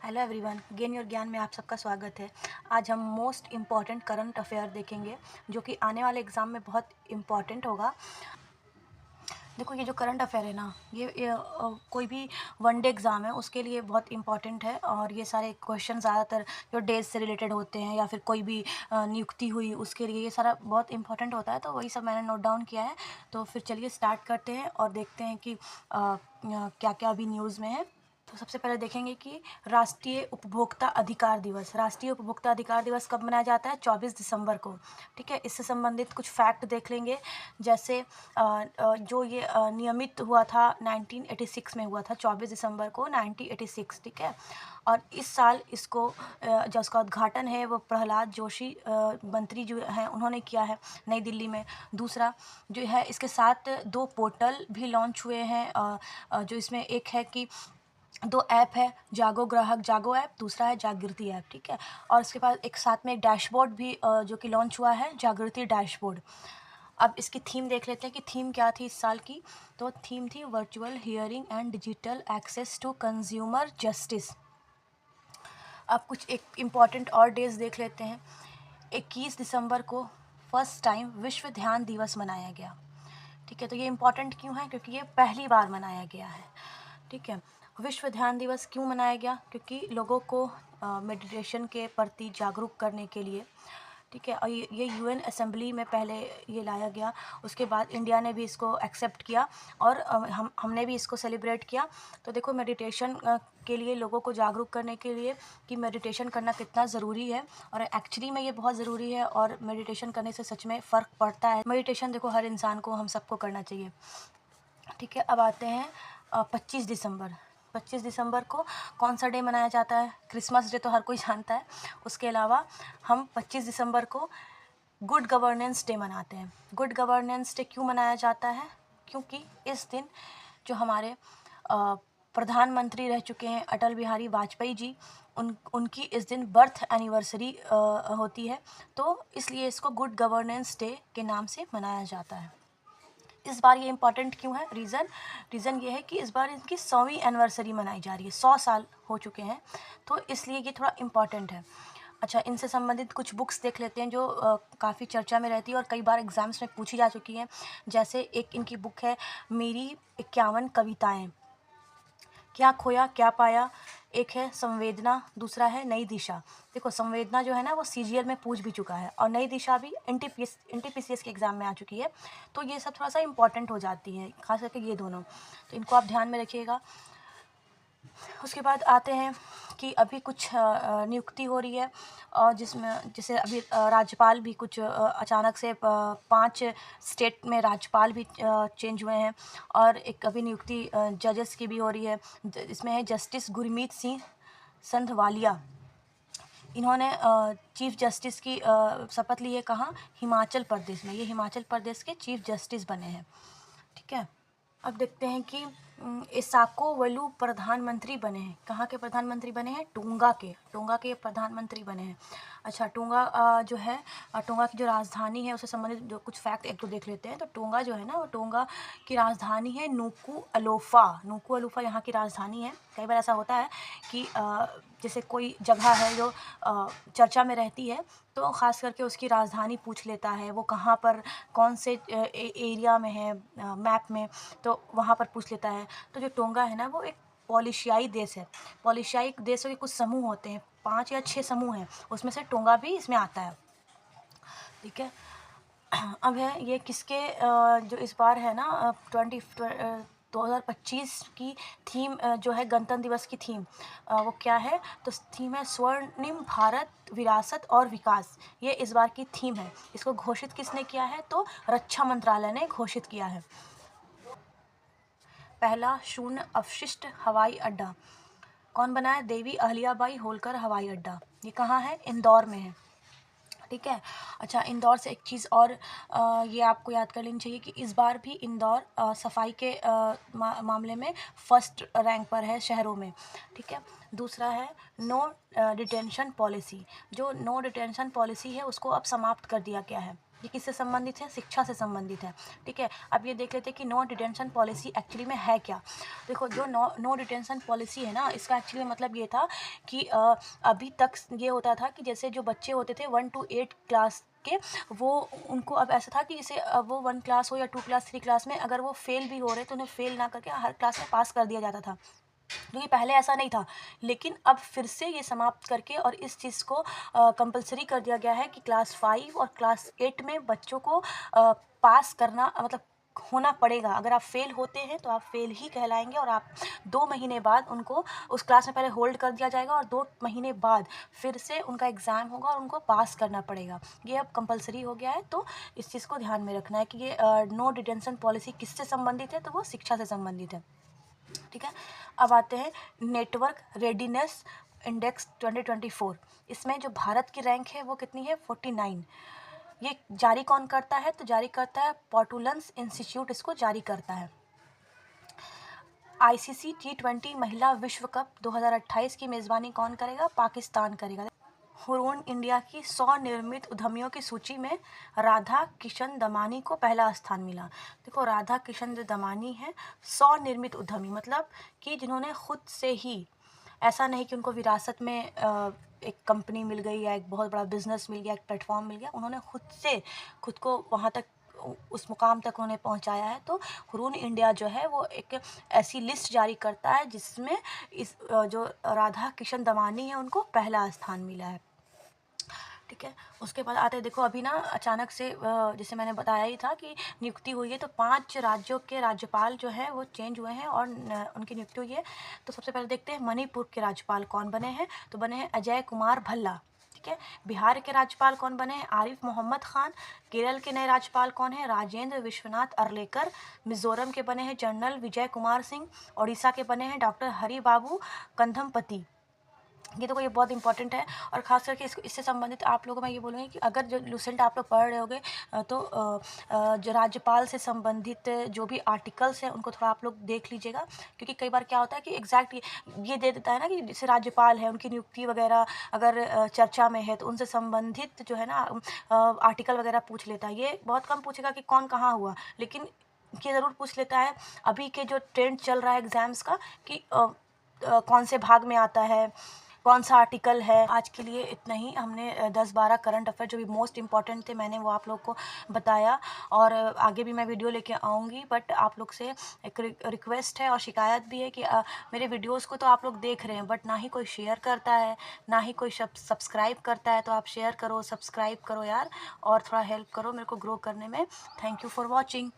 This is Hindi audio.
हेलो एवरीवन, गेन योर ज्ञान में आप सबका स्वागत है। आज हम मोस्ट इम्पॉर्टेंट करंट अफेयर देखेंगे जो कि आने वाले एग्ज़ाम में बहुत इम्पॉर्टेंट होगा। देखो, ये जो करंट अफेयर है ना, कोई भी वनडे एग्ज़ाम है उसके लिए बहुत इम्पॉर्टेंट है। और ये सारे क्वेश्चन ज़्यादातर जो डेज से रिलेटेड होते हैं या फिर कोई भी नियुक्ति हुई उसके लिए ये सारा बहुत इम्पॉर्टेंट होता है। तो वही सब मैंने नोट डाउन किया है। तो फिर चलिए स्टार्ट करते हैं और देखते हैं कि क्या क्या अभी न्यूज़ में है। तो सबसे पहले देखेंगे कि राष्ट्रीय उपभोक्ता अधिकार दिवस। राष्ट्रीय उपभोक्ता अधिकार दिवस कब मनाया जाता है? 24 दिसंबर को। ठीक है, इससे संबंधित कुछ फैक्ट देख लेंगे। जैसे जो ये नियमित हुआ था 1986 में हुआ था, 24 दिसंबर को 1986। ठीक है, और इस साल इसको जो उसका उद्घाटन है वो प्रहलाद जोशी मंत्री जो हैं उन्होंने किया है नई दिल्ली में। दूसरा जो है, इसके साथ 2 पोर्टल भी लॉन्च हुए हैं। जो इसमें एक है कि 2 ऐप है, जागो ग्राहक जागो ऐप, दूसरा है जागृति ऐप। ठीक है, और इसके बाद एक साथ में एक डैशबोर्ड भी जो कि लॉन्च हुआ है, जागृति डैशबोर्ड। अब इसकी थीम देख लेते हैं कि थीम क्या थी इस साल की। तो थीम थी virtual hearing and digital access to consumer justice. अब कुछ एक इम्पॉर्टेंट और डेज देख लेते हैं। 21 दिसंबर को फर्स्ट टाइम विश्व ध्यान दिवस मनाया गया। ठीक है, तो ये इम्पॉर्टेंट क्यों है? क्योंकि ये पहली बार मनाया गया है। ठीक है, विश्व ध्यान दिवस क्यों मनाया गया? क्योंकि लोगों को मेडिटेशन के प्रति जागरूक करने के लिए। ठीक है, और ये यूएन असेंबली में पहले ये लाया गया, उसके बाद इंडिया ने भी इसको एक्सेप्ट किया और हमने भी इसको सेलिब्रेट किया। तो देखो, मेडिटेशन के लिए लोगों को जागरूक करने के लिए कि मेडिटेशन करना कितना ज़रूरी है, और एक्चुअली में ये बहुत ज़रूरी है और मेडिटेशन करने से सच में फ़र्क पड़ता है। मेडिटेशन देखो हर इंसान को, हम सबको करना चाहिए। ठीक है, अब आते हैं 25 दिसंबर। 25 दिसंबर को कौन सा डे मनाया जाता है? क्रिसमस डे तो हर कोई जानता है। उसके अलावा हम 25 दिसंबर को गुड गवर्नेंस डे मनाते हैं। गुड गवर्नेंस डे क्यों मनाया जाता है? क्योंकि इस दिन जो हमारे प्रधानमंत्री रह चुके हैं अटल बिहारी वाजपेयी जी, उनकी इस दिन बर्थ एनिवर्सरी होती है। तो इसलिए इसको गुड गवर्नेंस डे के नाम से मनाया जाता है। इस बार ये इम्पॉर्टेंट क्यों है? रीज़न ये है कि इस बार इनकी 100वीं एनिवर्सरी मनाई जा रही है। 100 साल हो चुके हैं, तो इसलिए ये थोड़ा इम्पॉर्टेंट है। अच्छा, इनसे संबंधित कुछ बुक्स देख लेते हैं जो काफ़ी चर्चा में रहती है और कई बार एग्ज़ाम्स में पूछी जा चुकी हैं। जैसे एक इनकी बुक है, मेरी 51 कविताएँ। क्या खोया क्या पाया, एक है संवेदना, दूसरा है नई दिशा। देखो, संवेदना जो है ना वो सीजीएल में पूछ भी चुका है, और नई दिशा भी एनटीपीसीएस के एग्ज़ाम में आ चुकी है। तो ये सब थोड़ा सा इंपॉर्टेंट हो जाती है, खास करके ये दोनों। तो इनको आप ध्यान में रखिएगा। उसके बाद आते हैं कि अभी कुछ नियुक्ति हो रही है, और जिसमें जैसे अभी राज्यपाल भी कुछ अचानक से 5 स्टेट में राज्यपाल भी चेंज हुए हैं। और एक अभी नियुक्ति जजेस की भी हो रही है। इसमें है जस्टिस गुरमीत सिंह संधवालिया। इन्होंने चीफ जस्टिस की शपथ ली है। कहाँ? हिमाचल प्रदेश में। ये हिमाचल प्रदेश के चीफ जस्टिस बने हैं। ठीक है, अब देखते हैं कि इसाको वलू प्रधानमंत्री बने हैं। कहाँ के प्रधानमंत्री बने हैं? टोंगा के प्रधानमंत्री बने हैं। अच्छा, टोंगा जो है, टोंगा की जो राजधानी है उससे संबंधित जो कुछ फैक्ट एक तो देख लेते हैं। तो टोंगा जो है ना, वो टोंगा की राजधानी है नूकू अलोफा यहाँ की राजधानी है। कई बार ऐसा होता है कि जैसे कोई जगह है जो चर्चा में रहती है, तो ख़ास करके उसकी राजधानी पूछ लेता है, वो कहाँ पर कौन से एरिया में है मैप में, तो वहाँ पर पूछ लेता है। तो जो टोंगा है ना, वो एक पॉलिशियाई देश है। पॉलिशियाई देशों के कुछ समूह होते हैं, 5 या 6 समूह हैं, उसमें से टोंगा भी इसमें आता है। ठीक है, अब है ये किसके जो इस बार है ना 2025 की थीम जो है गणतंत्र दिवस की थीम, वो क्या है? तो थीम है स्वर्णिम भारत विरासत और विकास। ये इस बार की थीम है। इसको घोषित किसने किया है? तो रक्षा मंत्रालय ने घोषित किया है। पहला शून्य अपशिष्ट हवाई अड्डा कौन बनाया? देवी अहिल्याबाई होलकर हवाई अड्डा। ये कहाँ है? इंदौर में है। ठीक है, अच्छा, इंदौर से एक चीज़ और ये आपको याद कर लेनी चाहिए कि इस बार भी इंदौर सफाई के मामले में फर्स्ट रैंक पर है शहरों में। ठीक है, दूसरा है नो डिटेंशन पॉलिसी। जो नो डिटेंशन पॉलिसी है उसको अब समाप्त कर दिया गया है। ये किससे संबंधित है? शिक्षा से संबंधित है। ठीक है, अब ये देख लेते हैं कि नो डिटेंशन पॉलिसी एक्चुअली में है क्या। देखो, जो नो डिटेंशन पॉलिसी है ना, इसका एक्चुअली मतलब ये था कि अभी तक ये होता था कि जैसे जो बच्चे होते थे 1 to 8 क्लास के, वो उनको अब ऐसा था कि जैसे वो 1 क्लास हो या 2 क्लास 3 क्लास में अगर वो फेल भी हो रहे तो उन्हें फेल ना करके हर क्लास में पास कर दिया जाता था, क्योंकि पहले ऐसा नहीं था। लेकिन अब फिर से ये समाप्त करके और इस चीज़ को कंपलसरी कर दिया गया है कि क्लास 5 और क्लास 8 में बच्चों को पास करना मतलब होना पड़ेगा। अगर आप फेल होते हैं तो आप फेल ही कहलाएंगे और आप 2 महीने बाद उनको उस क्लास में पहले होल्ड कर दिया जाएगा और 2 महीने बाद फिर से उनका एग्ज़ाम होगा और उनको पास करना पड़ेगा। ये अब कंपलसरी हो गया है, तो इस चीज़ को ध्यान में रखना है कि ये नो डिटेंशन पॉलिसी किससे संबंधित है, तो वो शिक्षा से संबंधित है। ठीक है, अब आते हैं नेटवर्क रेडीनेस इंडेक्स 2024। इसमें जो भारत की रैंक है वो कितनी है? 49। ये जारी कौन करता है? तो जारी करता है पोर्टुलेंस इंस्टीट्यूट, इसको जारी करता है। ICC T20 महिला विश्व कप 2028 की मेज़बानी कौन करेगा? पाकिस्तान करेगा। हुरून इंडिया की 100 निर्मित उद्यमियों की सूची में राधा किशन दमानी को पहला स्थान मिला। देखो, राधा किशन दमानी है 100 निर्मित उद्यमी, मतलब कि जिन्होंने खुद से ही, ऐसा नहीं कि उनको विरासत में एक कंपनी मिल गई या एक बहुत बड़ा बिजनेस मिल गया, एक प्लेटफॉर्म मिल गया, उन्होंने खुद से खुद को वहाँ तक उस मुकाम तक उन्हें पहुंचाया है। तो हुरून इंडिया जो है वो एक ऐसी लिस्ट जारी करता है जिसमें इस जो राधा किशन दमानी है उनको पहला स्थान मिला है। ठीक है, उसके बाद आते हैं, देखो अभी ना अचानक से जैसे मैंने बताया ही था कि नियुक्ति हुई है, तो 5 राज्यों के राज्यपाल जो हैं वो चेंज हुए हैं और उनकी नियुक्ति हुई है। तो सबसे पहले देखते हैं मणिपुर के राज्यपाल कौन बने हैं, तो बने हैं अजय कुमार भल्ला। ठीक है, बिहार के राज्यपाल कौन बने हैं? आरिफ मोहम्मद खान। केरल के नए राज्यपाल कौन है? राजेंद्र विश्वनाथ अर्लेकर। मिजोरम के बने हैं जनरल विजय कुमार सिंह। ओडिशा के बने हैं डॉक्टर हरि बाबू कंधमपति। ये तो ये बहुत इंपॉर्टेंट है, और ख़ास करके इससे संबंधित आप लोगों को मैं ये बोलूँगी कि अगर जो लूसेंट आप लोग पढ़ रहे होगे तो जो राज्यपाल से संबंधित जो भी आर्टिकल्स हैं उनको थोड़ा आप लोग देख लीजिएगा, क्योंकि कई बार क्या होता है कि एग्जैक्ट ये दे देता है ना कि जैसे राज्यपाल है उनकी नियुक्ति वगैरह अगर चर्चा में है तो उनसे संबंधित जो है ना आर्टिकल वगैरह पूछ लेता है। ये बहुत कम पूछेगा कि कौन कहाँ हुआ, लेकिन ये ज़रूर पूछ लेता है अभी के जो ट्रेंड चल रहा है एग्ज़ाम्स का कि कौन से भाग में आता है, कौन सा आर्टिकल है। आज के लिए इतना ही। हमने 10-12 करंट अफेयर जो भी मोस्ट इम्पॉर्टेंट थे मैंने वो आप लोग को बताया, और आगे भी मैं वीडियो लेके आऊँगी। बट आप लोग से एक रिक्वेस्ट है और शिकायत भी है कि मेरे वीडियोस को तो आप लोग देख रहे हैं बट ना ही कोई शेयर करता है, ना ही कोई सब्सक्राइब करता है। तो आप शेयर करो, सब्सक्राइब करो यार, और थोड़ा हेल्प करो मेरे को ग्रो करने में। Thank you for watching.